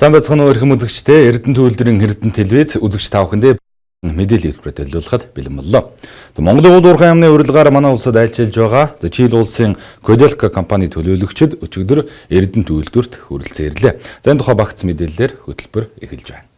Сайн байцгаана уу эрхэм үзэгчдээ. Эрдэнэ төвлөрийн Эрдэнэ телевиз үзэгч та бүхэндээ мэдээлэл хэлбэрээр төлөвлөхөд бэлэн боллоо. Монголын уул уурхай яамны урилгаар манай улсад айлчилж байгаа Чили улсын Коделка компани төлөөлөгчид өчигдөр Эрдэнэ төвлөрт хүрэлцэн ирлээ. За энэ тухай багц мэдээллээр хөтөлбөр эхэлж байна.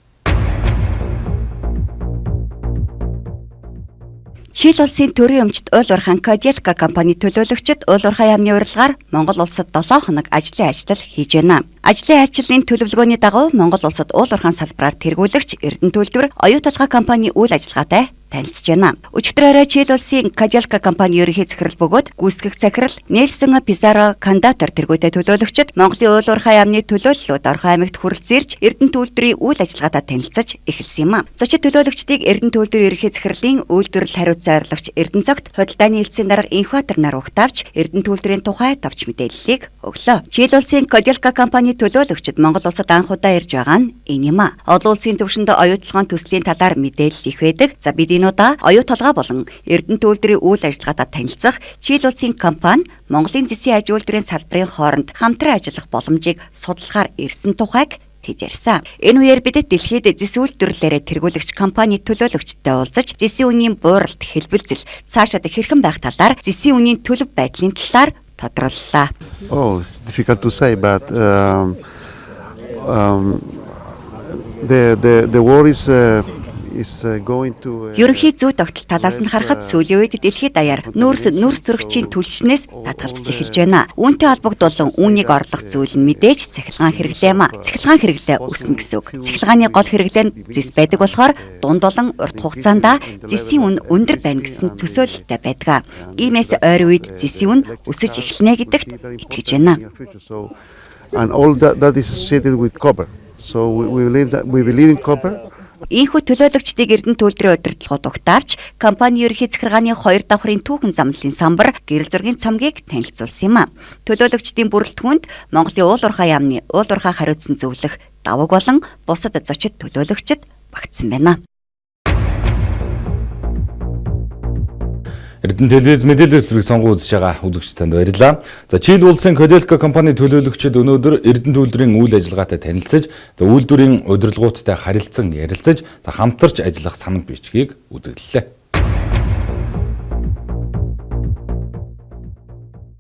Чили улсын төрийн өмчт уул уурхай Коделка компани төлөөлөгчид уул уурхай яамны урилгаар Монгол улсад 7 хоног ажлын ажил хийж байна. Ажлын ажлын төлөвлөгөөний дагуу Монгол улсад уул уурхайн салбараар тэргүүлэгч Эрдэнэ төвлөр оюуталгаа компани үйл ажиллагаатай танилцж байна. Өчигдөр орой Чили улсын Коделка компани ерөнхий захирал бөгөөд гүйцэтгэх захирал Нельсон Пизаро Кандатор тэргүүтэй төлөөлөгчд Монголын уул уурхай яамны төлөөллүүд Орхон аймагт хүрэлцэн ирж Эрдэнэ төвлөрийн үйл ажиллагаатай танилцаж эхэлсэн юм а. Зочид төлөөлөгчдийг Эрдэнэ төвлөрийн ерөнхий захирлын үйлдвэрлэл хариуц зорилгоч Эрдэнэ цогт хөдөлдааны хэлтсийн дарга Инхбатар нар угтавч Эрдэнэ төвлөрийн тухай товч мэдээллийг өглөө. Чили улсын Коделка компани төлөөлөгчд Монгол улсад анх удаа ирж байгаа нь энэ юм а. Олон улсын түвшинд оюутлагын төслийн талаар мэдээлэл их байдаг. За бид энэ удаа оюуталгаа болон Эрдэнэ төвлөрийн үйл ажиллагаатай танилцах Чили улсын компани Монголын зэсийн аж үйлдвэрийн салбарын хооронд хамтран ажиллах боломжийг судлахаар ирсэн тухайг тэд ярьсан. Энэ үеэр бидэд дэлхийд зэс үйлдвэрлэлээр тэргүүлэгч компани төлөөлөгчдтэй уулзаж зэсийн үнийн бууралт хэлбэлзэл цаашаад хэрхэн байх талаар зэсийн үнийн төлөв байдлын талаар тодрууллаа. It's difficult to say, but the war is going to Ерөнхий зүй тогтол талаас нь харахад сүүлийн үед дэлхийд даяар нүүрс зөрөгчийн түлшнээс татгалзаж эхэлж байна. Үүнтэй холбогдуулан үүнийг орлох зүйл нь мэдээж цахилгаан хэрэглээ юм а. Цахилгаан хэрэглээ өснө гэсэн үг. Цахилгааны гол хэрэглээ нь зэс байдаг болохоор дунд болон урт хугацаанд зэсийн үн өндөр байна гэсэн төсөөлөлттэй байдаг. Иймээс ойр үед зэсийн үн өсөж эхэлнэ гэдэгт итгэж байна. And all that is associated with copper. So we believe in copper. Ийхүү төлөөлөгчдийг Эрдэнэ төвлөрийн удирдлагууд угтаавч компани ерөнхий захиргааны 2 давхрын түүхэн замлалын самбар гэрэл зургийн цомгийг танилцуулсан юм а. Төлөөлөгчдийн бүрэлдэхүүнд Монголын уул уурхай яамны уул уурхай хариуцсан зөвлөх даваг болон бусад зочид төлөөлөгчд багтсан байна. Эрдэнэ телевиз мэдээлэл хөтөлбөрийг сонгон үзэж байгаа үзэгч танд баярлалаа. За Чили улсын Коделка компани төлөөлөгчид өнөөдөр Эрдэнэ төвлөрийн үйл ажиллагаатай танилцаж, үйлдвэрийн удирдлагуудтай харилцан ярилцаж, хамтарч ажиллах санамж бичгийг үзүүллээ.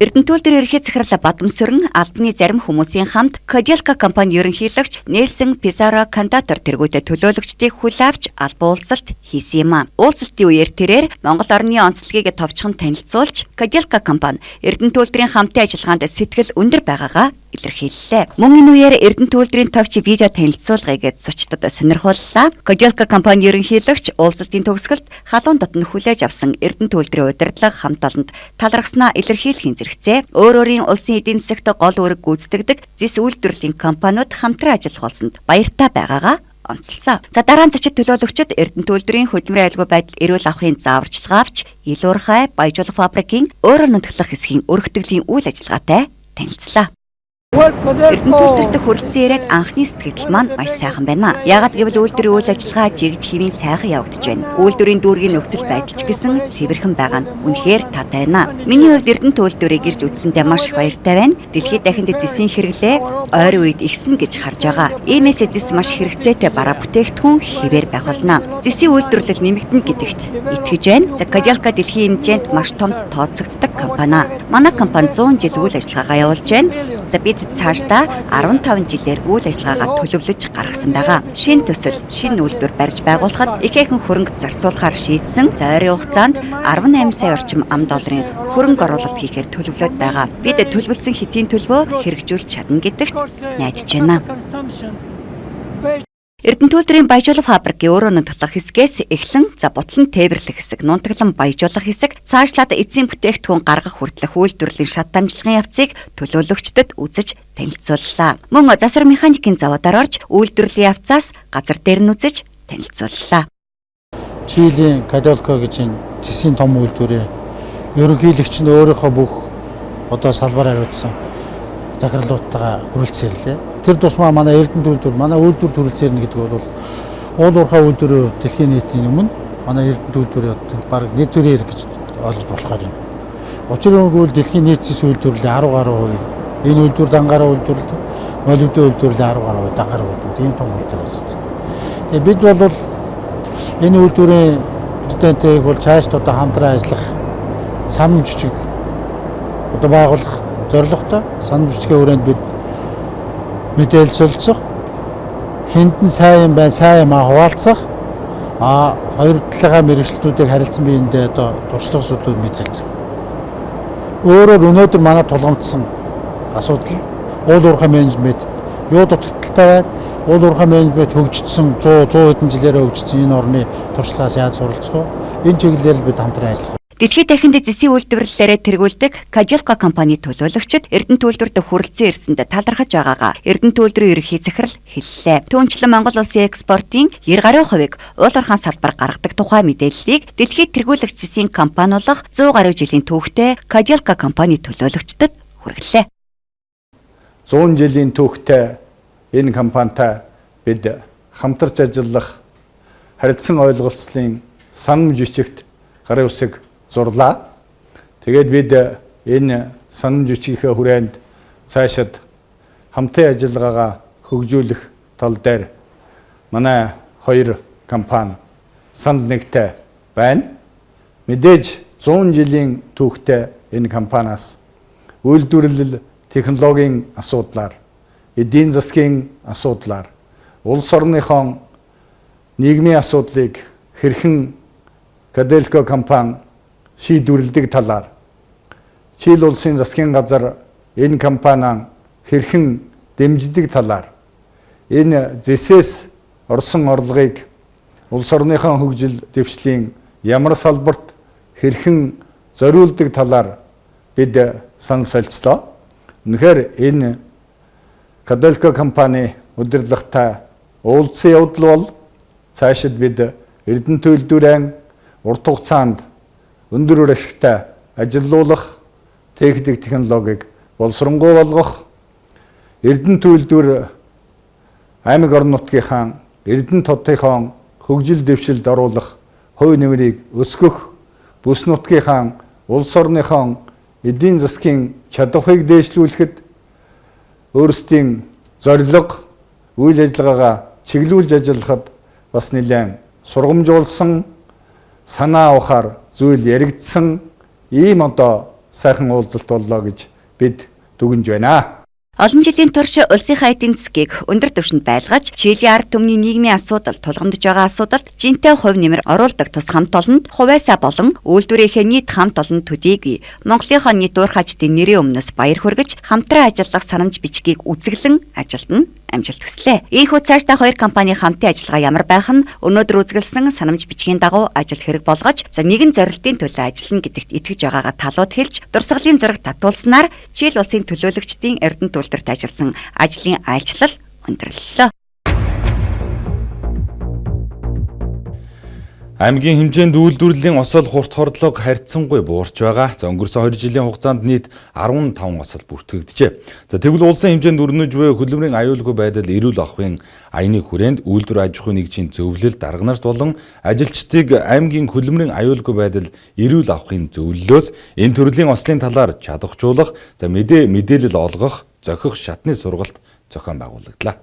Эрдэнэ төвлөрийн ерөнхий захирал Бадам Сүрэн албаны зарим хүмүүсийн хамт Коделка компани ерөнхийлөгч Нельсон Пизаро Кандатор тэргүүтэй төлөөлөгчдийг хүлэавч албан уулзалт хийсэн юм а. Уулзалтын үеэр тэрээр Монгол орны онцлогийг товчхон танилцуулж Коделка компани Эрдэнэ төвлөрийн хамтын ажиллагаанд сэтгэл өндөр байгаагаа илэрхийллээ. Мөн энэ үеэр Эрдэнэ төвлөрийн товч видео танилцуулгыг зочдод сонирхоллоо. Коделка компани ерөнхийлөгч уулзалтын төгсгөлд халуун дотн хүлээж авсан Эрдэнэ төвлөрийн удирдлага хамт олонд талархснаа илэрхийлэхийн зэрэгцээ өөр өөрийн улсын эдийн засагт гол үүрэг гүйцэтгэдэг зэс үйлдвэрлэлийн компаниуд хамтран ажиллах болсонд баяртай байгаагаа онцлсан. За дараа нь зочид төлөөлөгчид Эрдэнэ төвлөрийн хөдөлмөрийн аюулгүй байдал эрүүл авахын зааварчилгаа авч ил уурхай баяжуулах фабрикийн өөрөөр нутглах хэсгийн өргөтгөлийн үйл ажиллагаатай танилцлаа. Эрдэнэ төвлөрт хүрэлцэн ирээд анхны сэтгэл маань маш сайхан байна. Яагаад гэвэл үйлдвэрийн үйл ажиллагаа жигд хэвийн сайхан явагдаж байна. Үйлдвэрийн дүүргийн нөхцөл байдал ч гэсэн цэвэрхэн байгаа нь үнэхээр таатай байна. Миний хувьд Эрдэнэ төвлөрийг ирж үзсэндээ маш их баяртай байна. Дэлхийд дахинд зэсийн хэрэглээ ойр үед ихсэн гэж харж байгаа. Иймээс зэс маш хэрэгцээтэй бараа бүтээгдэхүүн хэвээр байх болно. Зэсийн үйлдвэрлэл нэмэгдэнэ гэдэгт итгэж байна. За Коделка дэлхийн хэмжээнд маш том тооцогддог компани. Манай компани 100 жил үйл ажиллагаагаа явуулж байна. За бид цаашдаа 15 жилээр үйл ажиллагаагаа төлөвлөж гаргасан байгаа. Шинэ төсөл, шинэ үйлдвэр барьж байгуулахад ихээхэн хөрөнгө зарцуулахаар шийдсэн. За ойрын хугацаанд 18 сая орчим $10 хөрөнгө оруулалт хийхээр төлөвлөд байгаа. Бид төлөвлөсөн хэдийн төлбөө хэрэгжүүлж чадна гэдэгт найдаж байна. Эрдэнэ төвлөрийн баяжуулах фабрикийн өөрөө нутглах хэсгээс эхлэн бутлан тээвэрлэх хэсэг, нунтаглан баяжуулах хэсэг, цаашлаад эцсийн бүтээгдэхүүн гаргах хүртэлх үйлдвэрлэлийн шат дамжлагын явцыг төлөөлөгчдөд үзэж танилцууллаа. Мөн засвар механикийн заводаар орж үйлдвэрлэлийн явцаас газар дээр нь үзэж танилцууллаа. Чилийн Коделка гэж зэсийн том үйлдвэрийн ерөнхийлөгч нь өөрийнхөө бүх салбар хариуцсан захирлуудтайгаа хүрэлцэн ирлээ. Тэр тусмаа манай Эрдэнэ төвлөр, манай үйлдвэр төрөлцөөрнө гэдэг бол уул уурхай үйлдвэр дэлхийн нийтийн өмнө манай Эрдэнэ төвлөрийн баг нийтвэрийн хэрэг гэж ойлгож болохоор юм. Учир нь дэлхийн нийт зэс үйлдвэрлэлийн 10 гаруй хувь энэ үйлдвэр дангаараа үйлдвэрлэдэг. молибдын үйлдвэрлэлийн 10 гаруй дагаар үүдүүд ийм том үйлдвэр ажиллаж байна. Тэгээ бид бол энэ үйлдвэрийн президентийг бол цаашд одоо хамтран ажиллах санамж жижиг одоо байгуулах зорилготой санамж жижигийн хүрээнд бид мэдээлэл солилцох, хиндэн сайн бай сайн маа хуваалцах, хоёр талын мэргэжилтүүдийг харилцан биендээ одоо туршлага зүйлүүд мэдээлцэх. Өөрөөр өнөөдөр манай тулгамдсан асуудал уул уурхай менежмент юу дутагдaltaй байна? Уул уурхай менежмент хөгжсөн 100 хэдэн жилээр хөгжсөн энэ орны туршлагаас яаж суралцах вэ? Энэ чиглэлээр л бид хамтран ажиллах. Дэлхийд дахинд зэсийн үйлдвэрлэлээр тэргүүлдэг Кадилка компани төлөөлөгчид Эрдэнэт үйлдвэрт хүрэлцэн ирсэнд талархаж байгаагаа Эрдэнэт үйлдвэрийн ерөнхий захирал хэллээ. Түүнчлэн Монгол улсын экспортын 90 гаруй хувийг уул уурхайн салбар гаргадаг тухай мэдээллийг дэлхийд тэргүүлэгч зэсийн компани болох 100 гаруй жилийн түүхтэй Кадилка компани төлөөлөгчдөд хүргэлээ. 100 жилийн түүхтэй энэ компанитай бид хамтарч ажиллах харилцан ойлголцлын санамж бичигт гарын үсэг зурлаа. Тэгээд бид энэ санамж бичгийнхээ хүрээнд цаашид хамтын ажиллагаагаа хөгжүүлэх тал дээр манай хоёр компани санал нэгтэй байна. Мэдээж 100 жилийн түүхтэй энэ компаниас үйлдвэрлэл технологийн асуудлаар, эдийн засгийн асуудлаар, улс орныхон нийгмийн асуудлыг хэрхэн Кадилка компани шийдвэрлэдэг талаар, Чили улсын засгийн газар энэ компаниан хэрхэн дэмждэг талаар, энэ зэсээс орсон орлогыг улс орныхон хөгжил дэвшлийн ямар салбарт хэрхэн зориулдаг талаар бид санал солилцлоо. Үнэхээр энэ Кадилка компани удирдлагатай уулзсан явдал бол цаашид бид Эрдэнэт үйлдвэрийн урт хугацаанд өндөр үр ашигтай ажилуулах техник технологиг боловсронгуй болгох, Эрдэнэт үйлдвэр аймаг орон нутгийнхаа Эрдэнэт хотынхон хөгжил дэвшилд оруулах хувь нэмрийг өсгөх, бүс нутгийнхаа улс орныхон эдийн засгийн чадварыг дээшлүүлэхэд өөрсдийн зорилго, үйл ажиллагаагаа чиглүүлж ажиллахад бас нэлээд сургамжуулсан, санаа ухаар зүйл яригдсан ийм одоо сайхан уулзалт боллоо гэж бид дүгнж байна. Олон жилийн турш улсынхаа эдийн засгийг өндөр түвшинд байлгаж, Чилийн ард түмний нийгмийн асуудал тулгамдж байгаа асуудалд жинтэй хувь нэмэр оруулдаг тус хамт олонд хувьяасаа болон үйлдвэрийнхээ нийт хамт олон төдийгүй Монголынхоо нийт уурхайчдын нэрийн өмнөөс баяр хүргэж хамтран ажиллах санамж бичгийг үзэглэн ажилтна амжилт хүслээ. Ийхүү цаашдаа хоёр компани хамтын ажиллагаа ямар байх нь өнөөдөр үзэглэсэн санамж бичгийн дагуу ажил хэрэг болгож нэгэн зорилтын төлөө ажиллана гэдэгт итгэж байгаагаа талууд хэлж дурсгалын зураг татуулснаар Чили улсын төлөөлөгчдийн Эрдэнэт үйлдвэрт ажилласан ажлын айлчлал өндөрлөлөө. Аймгийн хэмжээнд үйлдвэрлэлийн осол хурд хордлого харьцангуй буурч байгаа. За өнгөрсөн 2 жилийн хугацаанд нийт 15 осол бүртгэгджээ. За тэгвэл улсын хэмжээнд өрнөж буй хөдөлмөрийн аюулгүй байдал эрүүл ахуйн аяны хүрээнд үйлдвэр аж ахуйн нэгжийн зөвлөлд дарга нарт болон ажилчдыг аймгийн хөдөлмөрийн аюулгүй байдал эрүүл ахуйн зөвлөлөөс энэ төрлийн ослын талаар чадахжуулах, за мэдээлэл олгох, зохих шатны сургалт зохион байгуулагдлаа.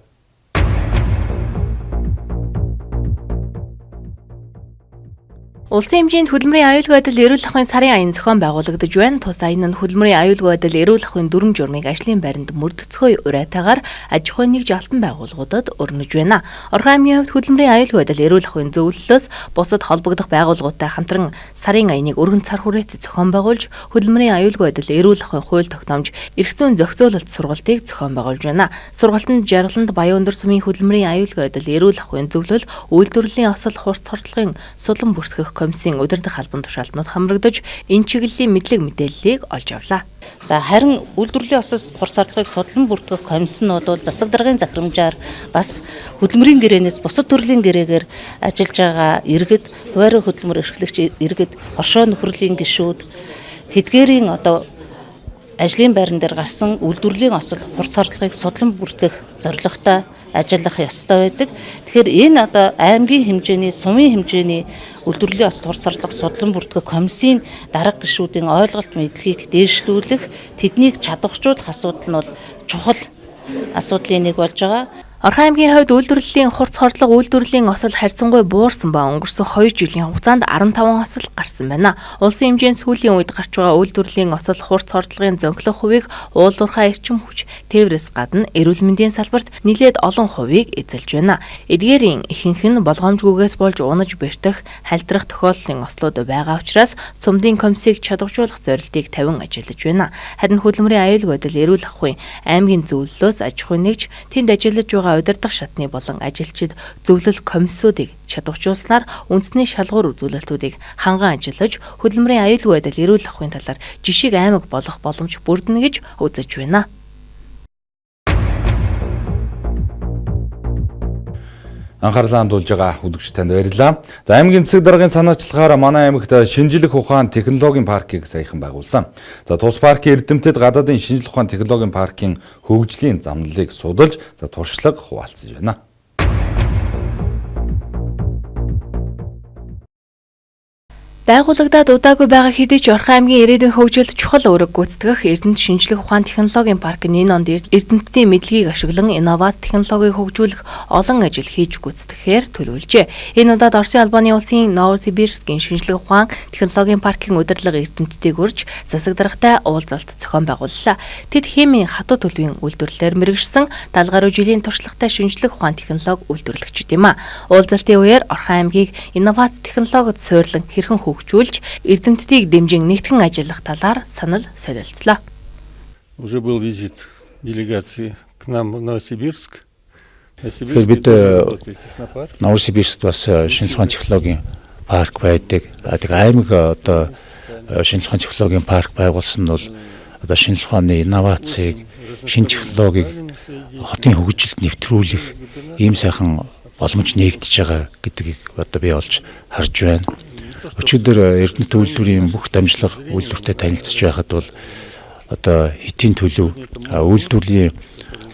Улсын хэмжээнд хөдөлмөрийн аюулгүй байдал эрүүл ахуйн сарын аян зохион байгуулагдаж байна. Тус аян нь хөдөлмөрийн аюулгүй байдал эрүүл ахуйн дүрм журмыг ажлын байранд мөрдөгцгөө урайтаагаар аж ахуйн нэгж алтан байгууллагуудад өрнөж байна. Орхон аймгийн хувьд хөдөлмөрийн аюулгүй байдал эрүүл ахуйн зөвлөлөөс бусад холбогдох байгууллагуудтай хамтран сарын аяныг өргөн цар хүрээтэй зохион байгуулж хөдөлмөрийн аюулгүй байдал эрүүл ахуйн хууль тогтоомж эрх зүйн зохицуулалт сургалтыг зохион байгуулж байна. Сургалтанд Жаргаланд Баян өндөр сумын хөдөлмөрийн аюулгүй байдал эрүүл ахуйн зөвлөл, үйлдвэрлэлийн осол хурц хордлогын сулан бүртгэх комиссийн удирдах албан тушаалтнууд хамрагдаж энэ чиглэлийн мэдлэг мэдээллийг олж авлаа. За харин үйлдвэрлэлийн осол хурц хордлогыг судлан бүртгэх комисс нь бол засаг даргын захирамжаар бас хөдөлмөрийн гэрээнээс бусад төрлийн гэрээгээр ажиллаж байгаа иргэд, хуваарь хөдөлмөр эрхлэгч иргэд, хоршоо нөхрөлийн гишүүд тэдгээрийн одоо ажлын байран дээр гарсан үйлдвэрлэлийн осол хурц хордлогыг судлан бүртгэх зорилготой ажиллах ёстой байдаг. Тэгэхээр энэ одоо аймгийн хэмжээний, сумын хэмжээний үйлдвэрлэлийн осол хурц хордлого судлан бүртгэх комиссийн дарга гишүүдийн ойлголт мэдлэгийг дээшлүүлэх, тэднийг чадваржуулах асуудал нь бол чухал. асуудлын нэг болж байгаа. Орхон аймгийн хувьд үйлдвэрлэлийн хурц хордлого үйлдвэрлэлийн осол харьцангуй буурсан ба өнгөрсөн 2 жилийн хугацаанд 15 осол гарсан байна. Улсын хэмжээнд сүүлийн үед гарч байгаа үйлдвэрлэлийн осол хурц хордлогын зөнхлөх хувийг уулуурхай эрчим хүч тээврээс гадна эрүүл мэндийн салбарт нэлээд олон хувийг эзэлж байна. Эдгээрийн ихэнх нь болгоомжгүйгээс болж унаж бэртэх, халтрах тохиолдлын ослууд байгаа учраас цумдын комиссийг чадваржуулах зорилтыг тавин ажиллаж байна. Харин хөдөлмөрийн аюулгүй байдал эрүүл ахуйн аймгийн зөвлөлөөс аж ахуйн нэгж тэнд ажиллаж байгаа удирдах шатны болон ажилчид зөвлөл комиссуудыг чадваржуулснаар үндэсний шалгуур үзүүлэлтүүдийг ханган ажиллаж хөдөлмөрийн аюулгүй байдал эрүүл ахуйн талаар жишиг аймаг болох боломж бүрдэнэ гэж үзэж байна. Анхаарлаа хандуулж байгаа үзэгч танд баярлалаа. За аймгийн засаг даргын санаачлагаар манай аймагт шинжлэх ухаан технологийн паркийг саяхан байгуулсан. За тус паркийн эрдэмтэд гадаадын шинжлэх ухаан технологийн паркийн хөгжлийн замналыг судалж туршлага хуваалцаж байна. Байгуулагдаад удаагүй байгаа хэдий ч Орхон аймгийн ирээдүйн хөгжилд чухал үүрэг гүйцэтгэх Эрдэнэт шинжлэх ухаан технологийн парк энэ онд эрдэмтдийн мэдлэгийг ашиглан инновац технологиг хөгжүүлэх олон ажил хийж гүйцэтгэхээр төлөвлөжээ. Энэ удаад Оросын албаны улсын Новосибирскийн шинжлэх ухаан технологийн паркийн удирдлага эрдэмтдийг урьж засаг даргатай уулзалт зохион байгууллаа. Тэд химийн хатуу төлөвийн үйлдвэрлэлээр мэргэшсэн 70 гаруй жилийн туршлагатай шинжлэх ухаан технологи үйлдвэрлэгчид юм а. Уулзалтын үеэр Орхон аймгийг инновац технологид суйрлан хэрхэн хөгжүүлж эрдэмтдийг дэмжин нэгтгэн ажиллах талаар санал солилцлоо. Уже был визит делегации к нам в Новосибирск. Бид Новосибирскт бас шинжлэх ухааны технологийн парк байдаг. Тэгээ аймаг одоо шинжлэх ухааны технологийн парк байгуулсан нь бол одоо шинжлэх ухааны инновацийг, шинэ технологиг хотын хөгжилд нэвтрүүлэх ийм сайхан боломж нэгдэж байгаа гэдгийг одоо би олж харж байна. Өчигдөр Эрдэнэт үйлдвэрийн бүх дамжлага үйлдвэртэй танилцж байхад бол одоо хэтийн төлөв үйлдвэрлэлийн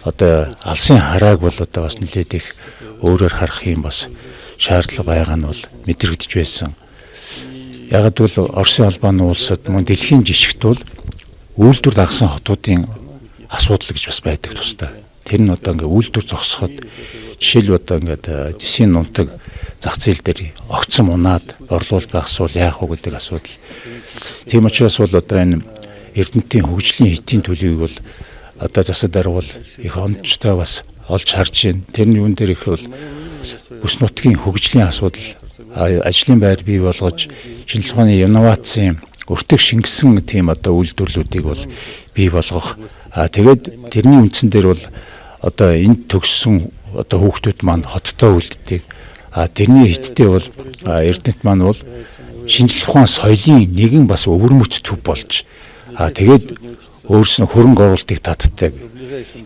одоо алсын харааг бол одоо бас нэлээд их өөрөөр харах юм бас шаардлага байгаа нь бол мэдрэгдэж байсан. Ягд бол Оросын албаны улсад мөн дэлхийн жишгт бол үйлдвэр дагсан хотуудын асуудал гэж бас байдаг тустай. Тэр нь одоо ингээ үйлдвэр зогсоход жишээл одоо ингээд жисийн нунтаг зах зээл дээр огцом унаад борлуулалт багасвал яах вэ гэдэг асуудал. Тийм учраас бол одоо энэ Эрдэнэтийн хөгжлийн хэтийн төлөвийг бол одоо засаг дарга бол их ондчтой бас олж харж байна. Тэрний юун дээр их бол бүс нутгийн хөгжлийн асуудал, ажлын байр бий болгож шинжлэх ухааны инновацийн өртөг шингэсэн тийм одоо үйлдвэрлэлүүдийг бол бий болгох. Тэгээд тэрний үндсэн дээр бол одоо энд төгссөн одоо хүүхдүүд маань хоттой үлддэг. Тэрний хиттэй бол Эрдэнэт маань бол шинжлэх ухаан соёлын нэгэн бас өвөрмөц төв болж тэгээд өөрснөө хөрөнгө оруулалтыг татдаг,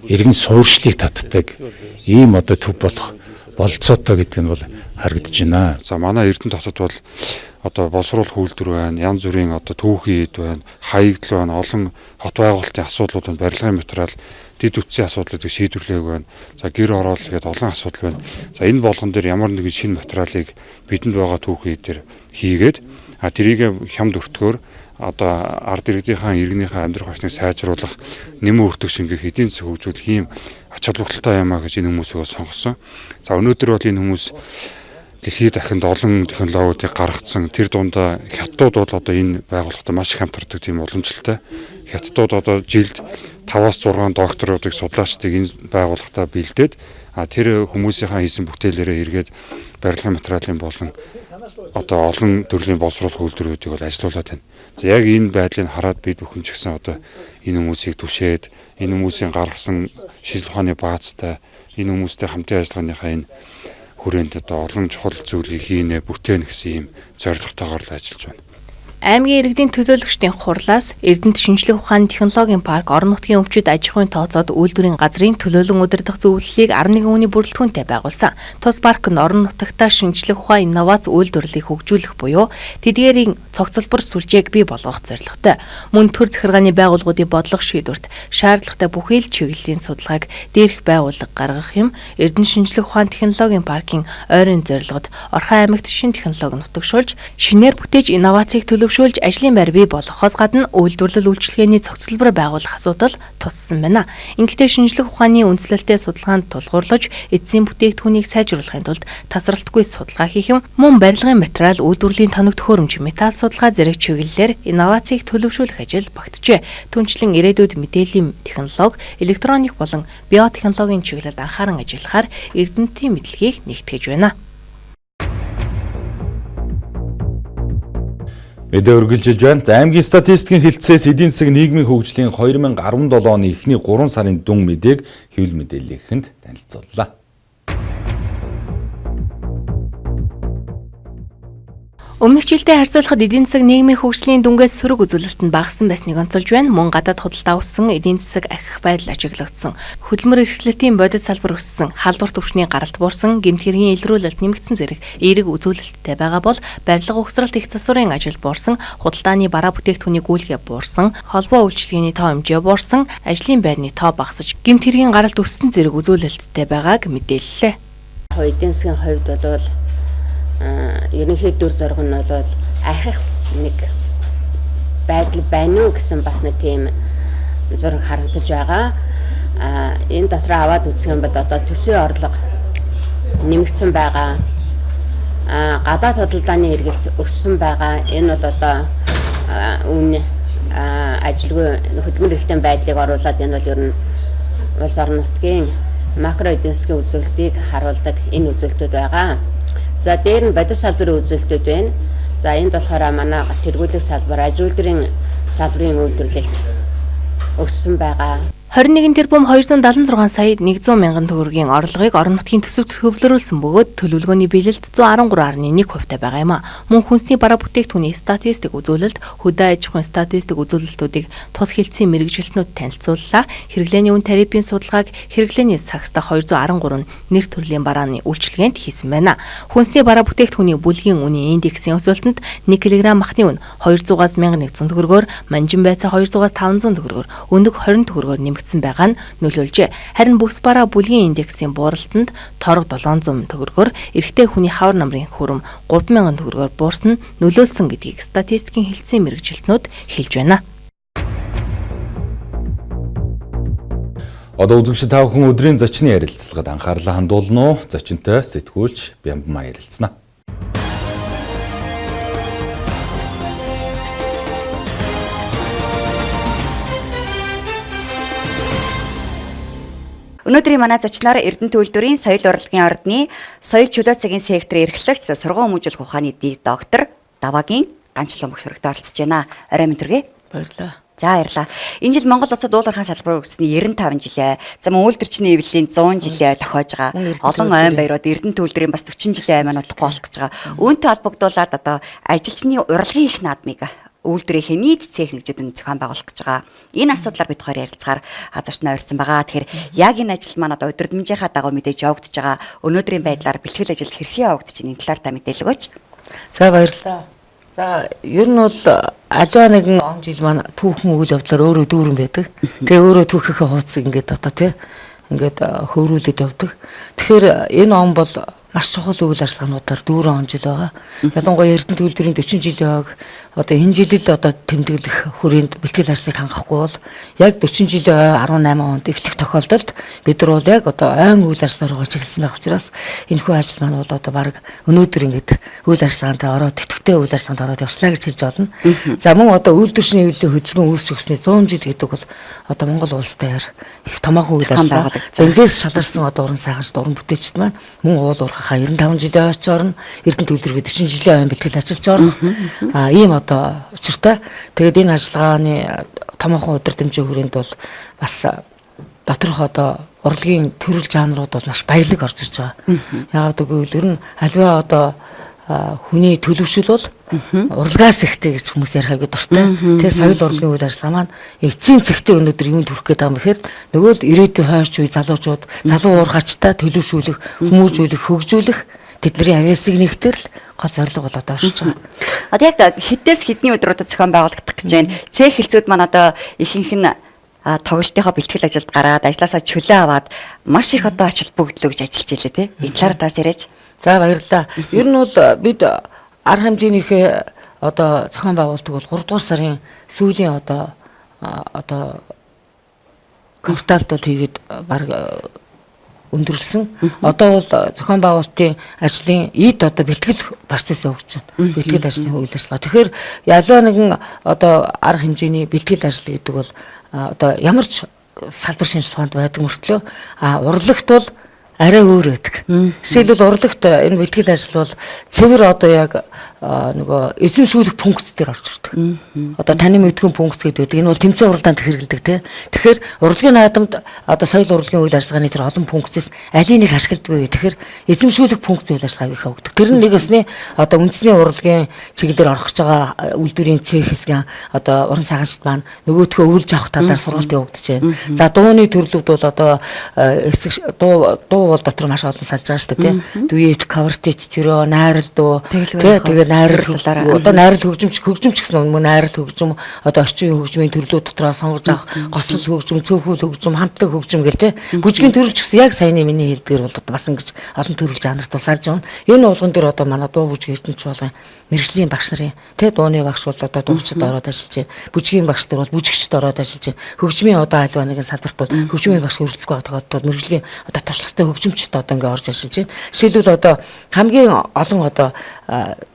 иргэн суурьшлыг татдаг ийм одоо төв болох болцоотой гэдэг нь бол харагдаж байна. За манай Эрдэнэт хотод бол одоо боловсруулах үйлдвэр байна, янз бүрийн одоо түүхийн эд байна, хаягдл байна, олон хот байгуулалтын асуудлууд байна, барилгын материал, дэд үтсийн асуудлыг шийдвэрлээг байна. За гэр орол гэдэг олон асуудал байна. За энэ болгон дээр ямар нэгэн шинэ материалыг бидэнд байгаа түүхийн эдээр хийгээд тэрийг хямд өртгөөр одоо ард иргэдийнхаа иргэнийхээ амьдрах орчныг сайжруулах, нэмэн өртөг шингэх, эдийн засаг хөгжүүлэх ийм ач холбогдолтой юм а гэж энэ хүмүүсийг сонгосон. За өнөөдөр бол энэ хүмүүс дэлхийд дахинд олон технологиудыг гаргацсан. Тэр дундаа хятадууд бол одоо энэ байгууллагатай маш их хамтардаг тийм уламжлалтай. Хятадууд одоо жилд 5-6 докторуудыг судлаачдыг энэ байгууллагатай бэлдээд тэр хүмүүсийнхаа хийсэн бүтээлээрээ эргээд барилгын материалын болон одоо олон төрлийн боловсруулах үйлдвэрүүдийг бол ажилуулад байна. За яг энэ байдлыг хараад бид бүхэн ч гэсэн одоо энэ хүмүүсийг түшээд энэ хүмүүсийн гаргасан шинжлэх ухааны баазтай энэ хүмүүстэй хамтын ажиллагааныхаа энэ хүрээнд одоо олон чухал зүйлийг хийнэ, бүтээнэ гэсэн ийм зорилготойгоор л ажиллаж байна. Аймгийн иргэдийн төлөөлөгчдийн хурлаас Эрдэнэт шинжлэх ухааны технологийн парк орон нутгийн өвчтөд аж ахуйн тооцоод үйлдвэрийн газрын төлөөлөн удирдах зөвлөлийг 11 хүний бүрэлдэхүүнтэй байгуулсан. Тус парк нь орон нутагтаа шинжлэх ухаан инновац үйлдвэрлэлийг хөгжүүлэх буюу тэдгээрийн цогцлбор сүлжээг бий болгох зорилготой. Мөн төр захиргааны байгууллагуудын бодлого шийдвэрт шаардлагатай бүхий л чиглэлийн судалгааг дээрх байгууллага гаргах юм. Эрдэнэт шинжлэх ухааны технологийн паркийн ойрын зорилгод Орхон аймагт шинэ технологи нутагшуулж, шинээр бүтээж инновацийг төлөв төлөвшүүлж ажлын байр бий болгохоос гадна үйлдвэрлэл үйлчилгээний цогцлбор байгуулах асуудал туссан байна. Ингэхдээ шинжлэх ухааны үндслэлтэй судалгаанд тулгуурлаж эцсийн бүтээгдэхүүнийг сайжруулахын тулд тасралтгүй судалгаа хийх юм, мөн барилгын материал үйлдвэрлэлийн тоног төхөөрөмж, металл судалгаа зэрэг чиглэлээр инновацийг төлөвшүүлэх ажил багтжээ. Түүнчлэн ирээдүйд мэдээллийн технологи, электроник болон биотехнологийн чиглэлд анхааран ажиллахаар эрдэмтдийн мэдлэгийг нэгтгэж байна. Мэдээ үргэлжилж байна. За, аймгийн статистикийн хэлтсээс эдийн засаг нийгмийн хөгжлийн 2017 оны эхний 3 сарын дүн мэдээг хэвлэл мэдээллийнхэнд танилцууллаа. Өмнөх жилдээ харьцуулахад эдийн засаг нийгмийн хөгжлийн дүнгээс сөрөг үзүүлэлт нь багассан байсныг онцолж байна. Мөн гадаад худалдаа өссөн, эдийн засаг ахих байдал ажиглагдсан, хөдөлмөр эрхлэлтийн бодит салбар өссөн, халдвар төвчний гаралт буурсан, гэмт хэргийн илрүүлэлт нэмэгдсэн зэрэг эерэг үзүүлэлттэй байгаа бол барилга угсралт их засварын ажил буурсан, худалдааны бараа бүтээгдэхүүний гүйлгээ буурсан, холбоо үйлчилгээний тоо хэмжээ буурсан, ажлын байрны тоо багасж, гэмт хэргийн гаралт өссөн зэрэг үзүүлэлттэй байгааг мэдээллээ. Эдийн засгийн хувьд бол ерөнхий дүр зураг нь бол ахих нэг байдал байна уу гэсэн бас нэг тийм зураг харагдаж байгаа. Энэ дотор аваад үзэх юм бол одоо төсвийн орлого нэмэгдсэн байгаа. Гадаад худалдааны эргэлт өссөн байгаа. Энэ бол одоо үнэ ажилгүй хөдөлмөр эрхлэлтийн байдлыг оруулаад энэ бол ер нь улс орон нутгийн макро эдийн засгийн үзүүлэлтийг харуулдаг энэ үзүүлэлтүүд байгаа. За, дээр нь бодит салбарын үзүүлэлтүүд байна. За, энд болохоор манай тэргүүлэх салбар, аж үйлдвэрийн салбарын үйлдвэрлэлт өссөн байгаа. 21 тэрбум 276 сая 100 мянган төгрөгийн орлогыг орон нутгийн төсөвт хөвлөрүүлсэн бөгөөд төлөвлөгөөний биелэлт 113.1% байгаа юм а. Мөн хүнсний бараа бүтээгдэхүүний статистик үзүүлэлт, хөдөө аж ахуйн статистик үзүүлэлтүүдийг тус хэлтсийн мэргэжилтнүүд танилцууллаа. Хэрэглээний үн тарифын судалгааг хэрэглээний сагсдах 213 нэр төрлийн барааны үйлчилгээнд хийсэн байна. Хүнсний бараа бүтээгдэхүүний бүлгийн үнийн индексийн өсөлтөнд 1 кг махны үн 200-аас 1100 төгрөгөөр, манжин байцаа 200-аас 500 төгрөгөөр, өндөг 20 төгрөгөөр байгаа нь нөлөөлжээ. Харин бүс бараа бүлгийн индексийн бууралтанд торог 700 төгрөгөөр, эрэгтэй хүний хавар намрын хүрэм 3000 төгрөгөөр буурсан нь нөлөөлсөн гэдгийг статистикийн хэлтсийн мэргэжилтнүүд хэлж байна. Одоо үзэгч та бүхэн өдрийн зочны ярилцлагад анхаарлаа хандуулна уу? Зочинтой сэтгүүлч Бямбмаа ярилцсана. Өнөөдрийн манай зочноор Эрдэнэт үйлдвэрийн соёл урлагийн ордны соёл чөлөө цагийн секторын эрхлэгч сургууль хүмүүжүүлэх ухааны доктор Даваагийн ганчлан багш өргөд оролцож байна. Орой минь төргий. Баярлалаа. За, баярлалаа. Энэ жил Монгол улсад уул уурхайн салбар өгсөний 95 жилээ, за мөн үйлдвэрчний эвлэлийн 100 жилээ тохиож байгаа. Олон айн баярууд Эрдэнэт үйлдвэрийн бас 40 жилийн аймаг удахгүй болох гэж байгаа. Үүнтэй холбогдуулаад одоо ажилчны урлагийн их наадмыг үйлдвэрийнхээ нийт цех нэгжүүдэд зохион байгуулах гэж байгаа. Энэ асуудлаар бид хоёр ярилцахаар зочноо ирсэн байгаа. Тэгэхээр яг энэ ажил маань одоо өдөрдмжийнхаа дагуу мэдээж явагдаж байгаа. Өнөөдрийн байдлаар бэлтгэл ажил хэрхэн явагдаж байна? Энэ талаар та мэдээлэл өгөөч. За, баярлалаа. За, ер нь бол аливаа нэгэн он жил маань түүхэн үйл явдлаар өөрөө дүүрэн байдаг. Тэгээ өөрөө түүхийнхээ хуудсыг ингээд одоо тий ингээд хөврүүлээд явдаг. Тэгэхээр энэ он бол маш чухал үйл ажиллагаануудаар дүүрэн он жил байгаа. Ялангуяа Эрдэнэт үйлдвэрийн 40 жилийн одоо энэ жилд одоо тэмдэглэх хүрээнд бэлтгэл ажлыг хангахгүй бол яг 40 жилийн 18 онд эхлэх тохиолдолд бид нар бол яг одоо ойн үйл ажиллагаа чиглэсэн байх учраас энэхүү ажил маань бол одоо баг өнөөдөр ингээд үйл ажиллагаанд ороод тэтгэвтэй үйл ажиллагаанд ороод явснаа гэж хэлж байна. За, мөн одоо үйлдвэрчний эвлэлийн хөдөлгөөн үүсч өгсөний 100 жил гэдэг бол одоо Монгол улс дээр их томоохон үйл ажиллагаа. За, эндээс шалгарсан одоо уран сайханч уран бүтээлчд маань мөн уул уурхайхаа 95 жилийн ойч орно, Эрдэнэт үйлдвэрийн 40 жилийн ойн бэлтгэл ажиллаж орно. Ийм одоо учиртай. Тэгээд энэ ажиллагааны томоохон удирдамжийн хүрээнд бол бас доторх одоо урлагийн төрөл жанрууд бол маш баялаг орж ирж байгаа. Яагаад гэвэл ер нь аливаа одоо хүний төлөвшөл бол урлагаас ихтэй гэж хүмүүс ярихыг дуртай. Тэгээ соёл урлагийн үйл ажиллагаа маань эцсийн цэгтээ өнөөдөр юунд хүрэх гээд байгаа юм гэхээр нөгөө л ирээдүйн хойш үе залуучууд, залуу уурхачтай төлөвшүүлэх, хүмүүжүүлэх, хөгжүүлэх тэдний авьяасыг нэгтгэл гол зорилго бол одоо оршиж байгаа. Одоо яг хэдээс хэдний өдрүүдэд зохион байгуулагдах гэж байна. Цех хэлцүүд маань одоо ихэнх нь тоглолтынхоо бэлтгэл ажилд гараад ажилласаа чөлөө аваад маш их одоо ач холбогдол өгж ажиллаж илээ тий. Энэ талаар тас яриач. За, баярлалаа. Ер нь бол бид арга хэмжээнийхээ одоо зохион байгуулдаг бол 3 дугаар сарын сүүлийн одоо консультант бол хийгээд баг өндөрлсөн. Одоо бол зохион байгуулалтын ажлын эд одоо бэлтгэл процесс явагдаж байна. Бэлтгэл ажлын үйл ажиллагаа. Тэгэхээр ялгаа нэгэн одоо арга хэмжээний бэлтгэл ажил гэдэг бол одоо ямар ч салбар шинж ухаанд байдаг мөртлөө урлагт бол арай өөр байдаг. Жишээлбэл урлагт энэ бэлтгэл ажил бол цэвэр одоо яг нөгөө эзэмшүүлэх пункт дээр орж ирдэг. Одоо таны мэдгэн пункт гэдэг энэ бол тэмцээн уралдаанд хэрэгэлдэг тийм. Тэгэхээр урлагийн наадамд одоо соёл урлагийн үйл ажиллагааны тэр олон пунктээс алийг нэг ашигладаг вэ? Тэгэхээр эзэмшүүлэх пункт үйл ажиллагааг их явагддаг. Тэр нь нэгэсний одоо үндэсний урлагийн чиглэлээр орох гэж байгаа үйлдвэрийн цэх хэсгийн одоо уран сахалчд маань нөгөөдхөө өвлж авах талаар сургалт явагдаж байна. За дууны төрлүүд бол одоо дуу бол дотор маш олон салж байгаа шүү дээ тийм. Дуэт, квартет, төрөө, найрал дуу тэгээд найрал одоо найрал хөгжимч гэсэн өмнө найрал хөгжим одоо орчин үеийн хөгжмийн төрлүүд дотроо сонгож авах гослол хөгжим, цөөхөл хөгжим, хамтлаг хөгжим гэл тийм. Бүжгийн төрөлч гэсэн яг саяны миний хэлдгээр бол бас ингэж олон төрөл жанрт бол салж байна. Энэ уулган дээр одоо манай дуу бүжиг эрдэнэч болгон мэрэгжлийн багш нарын тийм дууны багш бол одоо дуучид ороод ажиллаж байна. Бүжгийн багш нар бол бүжигчд ороод ажиллаж байна. Хөгжмийн одоо альва нэгэн салбарт бол хөгжмийн багш өрөлцгөө одоо мэрэгжлийн одоо туршлагатай хөгжимчд одоо ингэ орж ажиллаж байна. Жишээлбэл одоо хамгийн олон одоо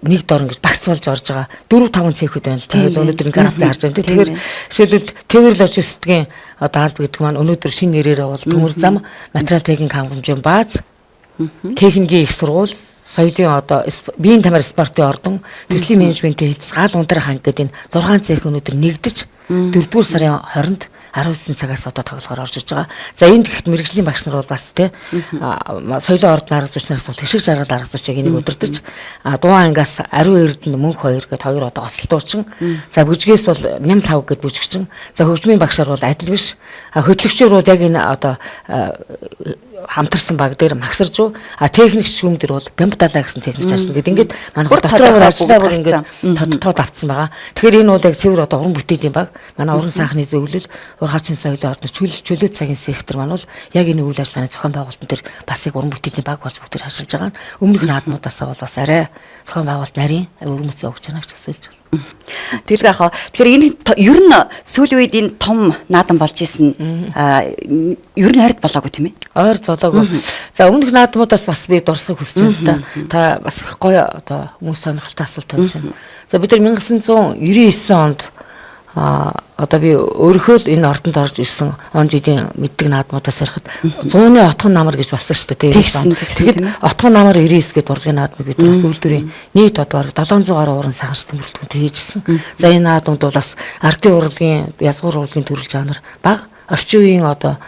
нэг дор ингэж багц болж орж байгаа 4-5 цэхүүд байна. Тэгээд өнөөдөр график харж байна. Тэгэхээр жишээлбэл Тэвэр логистикийн одоо алба гэдэг маань өнөөдөр шинэ нэрээрээ бол төмөр зам, материал техник хангамжийн бааз, техникийн их сургууль, соёлын одоо биеийн тамир спортын ордон, төслийн менежментийн хэдс гал ундрах ханг гэдэг энэ 6 цэх өнөөдөр нэгдэж 4-р сарын 20-нд 19 цагаас одоо тоглохоор орж иж байгаа. За энэ гэхэд мэрэгжлийн багш нар бол бас тий соёлын ордон арга зүйчнээс бол тэгшиг жаргал арга зүйч яг энийг удирдах. Дуу ангаас Ариун Эрдэнэ Мөнх 2 гэдэг хоёр одоо гослтуучин. За бүжгээс бол Ням 5 гэдэг бүжигчин. За хөгжмийн багшаар бол адил биш. Хөтлөгчөөр бол яг энэ одоо хамтарсан баг дээр магсарж уу. Техникч шүүм дээр бол Бямбдадаа гэсэн техникч ажиллана гэдэг. Ингээд манай дотроо ажиллаа бүр ингээд тодтоод авцсан байгаа. Тэгэхээр энэ бол яг цэвэр одоо уран бүтээлийн баг. Манай уран сайхны зөвлөл Хачин соёлын ордон чөлөө цагийн сектор маань бол яг энэ үйл ажиллагааны зохион байгуулалтын дээр бас яг уран бүтээлийн баг болж бүгд ажиллаж байгаа. Өмнөх наадмуудаас бол бас арай зохион байгуулалт нарийн өргөмөцөө өгч байгаа гэж хэлж байна. Тэгэл яхаа. Тэгэхээр энэ ер нь сүүлийн үед энэ том наадам болж исэн ер нь ойрд болоогүй тийм ээ. Ойрд болоогүй. За өмнөх наадмуудаас бас би дурсах хүсэж байна. Та бас их гоё одоо хүмүүс сонирхолтой асуулт тавьж байна. За бид нар 1999 онд одоо би өөрөөхөө л энэ ордонд орж ирсэн он жилийн мэддэг наадмуудаас ярихад 100-ны отхон намар гэж болсон шүү дээ. Тэгээд отхон намар 99 гэдэг урлагийн наадмыг бид бас үйлдвэрийн нийт одоо 700 гаруй уран сайханчдын бүрэлдэхүүнтэй хийжсэн. За энэ наадмууд бол бас ардын урлагийн язгуур урлагийн төрөл жанр баг орчин үеийн одоо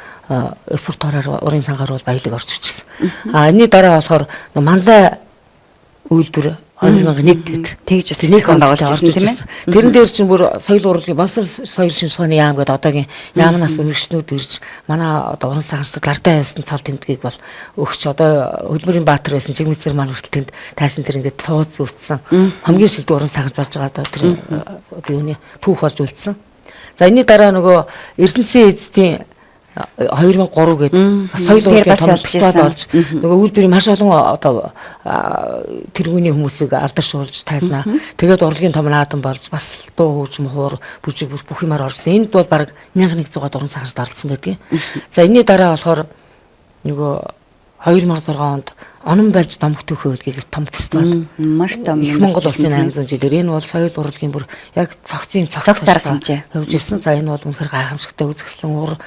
репортороор уран сангаар бол баялаг орж ирчихсэн. Энэний дараа болохоор мандаа үйлдвэр 2001 гэдэг тэгж бас нэг хон байгуулж ирсэн тийм ээ. Тэрэн дээр чинь бүр соёл урлагийн Боловсрол соёл шинж ухааны яам гэдэг одоогийн яамнаас мэрэгчнүүд ирж манай одоо уран сайханчдад лартай ясны цал тэмдгийг бол өгч одоо хөлбөрийн баатар байсан чигмэцэр маань хүртэл тэнд тайсан тэр ингээд тууз үүссэн. Хамгийн шилдэг уран сайханч болж байгаа одоо тэр одоо юуны түүх болж үлдсэн. За энэний дараа нөгөө Эрдэнэсийн эзэдийн 2003 гэдэг соёл урлагийн том фестивал болж нөгөө үйлдвэрийн маш олон одоо тэргүүний хүмүүсийг алдаршуулж тайзнаа. Тэгээд урлагийн том наадам болж бас дуу хөгжим хуур бүжиг бүх юмар орсон. Энд бол баг 1100 уран сайханч дарлсан байдаг. За энэний дараа болохоор нөгөө 2006 онд Онон байлж домх түүхөө гэдэг том фестивал маш том Монгол улсын 800 жилээр энэ бол соёл урлагийн бүр яг цогцын цогц зарга хэмжээ явж ирсэн. За энэ бол үнэхээр гайхамшигтай үзэсгэлэн ур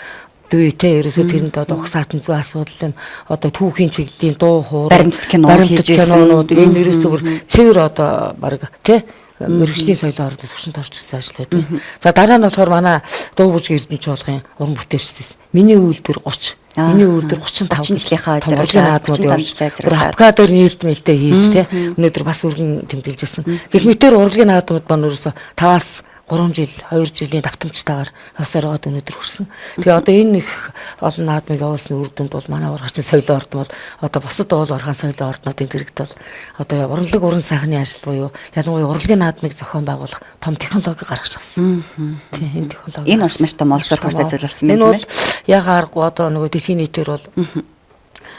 дүйтэй ерөөсөө тэрэнд одоо угсаатан зүй асуудал нь одоо түүхийн чиглэлийн дуу хуур баримтат кинонууд энэ ерөөсөө бүр цэвэр одоо баг тий мэрэгжлийн соёлын ордонд төвшөнд орж ирсэн ажил байдаг. За дараа нь болохоор манай дуу бүжиг эрдэнэч болгын уран бүтээлчдээс миний үйлдвэр 30 миний үйлдвэр 35 жилийнхаа зарлагын наадмууд явуулж хапка дээр нийлдмэлтэй хийж тий өнөөдөр бас өргөн тэмдэглэжсэн. Гэх мэтээр урлагийн наадмууд маань ерөөсөө 5-аас 3 жил 2 жилийн давтамжтайгаар явсаар байгаад өнөөдөр хүрсэн. Тэгээ одоо энэ их олон наадмыг явуулсны үр дүнд бол манай ургачин соёлын ордон бол одоо бусад уул орхон соёлын орднуудын дэргэд бол одоо урлаг уран сайхны ажил буюу ялангуяа урлагийн наадмыг зохион байгуулах том технологи гаргаж авсан. Тийм энэ технологи. Энэ бас маш том олзор хурцтай зүйл болсон юм байна. Энэ бол яг аргагүй одоо нөгөө дэлхийн нийтээр бол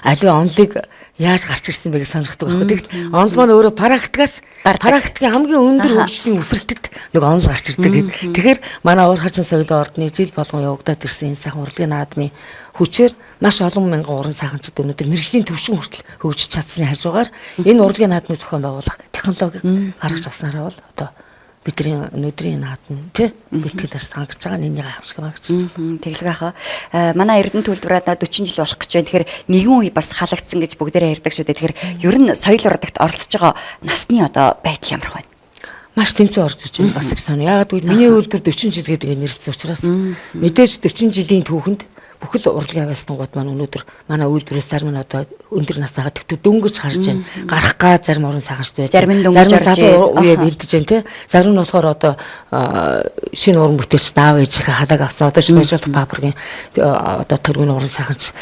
аливаа онолыг яаж гарч ирсэн бэ гэж сонирхдаг байхгүй. Тэгэд онол маань өөрөө практикийн хамгийн өндөр хөгжлийн үсэртэд нэг онол гарч ирдэг гэд. Тэгэхээр манай Уур хачин соёлын ордны жил болгон явагдаад ирсэн энэ сайхан урлагийн наадмын хүчээр маш олон мянган уран сайханчид өнөөдөр мэргэжлийн төвшин хүртэл хөгжиж чадсны хажуугаар энэ урлагийн наадмыг зохион байгуулах технологиг гаргаж авснараа бол одоо бидний өнөөдрийн наадам тий битгэд хангаж байгаа нэг авшиг байгаа гэж. Тэглэг ахаа. Манай Эрдэнэ төлбөрөд 40 жил болох гэж байна. Тэгэхээр нэгэн үе бас халагдсан гэж бүгдээрээ ярьдаг шүү дээ. Тэгэхээр ер нь соёл урлагт оролцож байгаа насны одоо байдал ямар байна? Маш тэнцүү орж иж байна. Бас их сонио. Яагаад гэвэл миний үйлдвэр 40 жил гэдэг нэрэлсэн учраас мэдээж 40 жилийн түүхэнд бүхэл урлагийн авьяастангууд маань өнөөдөр манай үйлдвэрээс зарим нь одоо өндөр насныхаа дөнгөж харж байна. Гарах га зарим уран сайханчд байж. Зарим нь дөнгөж залуу үеэ бэлдэж байна тий. Зарим нь болохоор одоо шинэ уран бүтээлч наав ээжийнхээ хадаг авсан. Одоо шүүжүүлэх фабрикийн одоо тэргүүн уран сайханч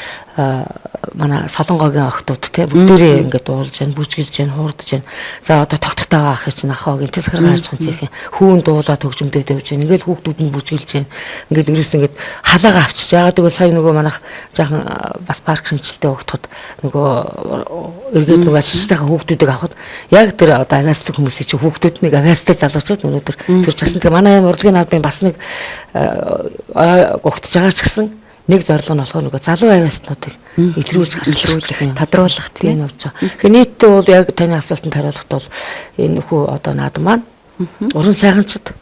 манай Солонгогийн охтууд тий бүгдээрээ ингээд дуулж байна, бүжгэлж байна, хуурдж байна. За одоо тогтогтой байгаа ах чинь ахаагийн тий захиргаа хайж байгаа цэхийн хүүн дуулаад хөгжмөдөд явж байна. Ингээл хүүхдүүд нь бүжгэлж байна. Ингээд ерөөс ингээд халаага авчиж. Яагаад гэвэл сая нөгөө манайх жаахан бас парк шинжилтээ өгөхөд нөгөө эргээд нөгөө шиштэйхээ хүүхдүүдийг авахд яг тэр одоо авиастик хүмүүсийн чинь хүүхдүүд нэг авиастик залуучууд өнөөдөр тэр чагсан. Тэгээ манай энэ урлагийн наадмын бас нэг гогтж байгаа ч гэсэн нэг зорилго нь болохоор нөгөө залуу авиастнуудыг илрүүлж гаргах, тодруулах тийм явж байгаа. Тэгэхээр нийтдээ бол яг таны асуултанд хариулахад бол энэ нөхөө одоо наадам маань уран сайханчид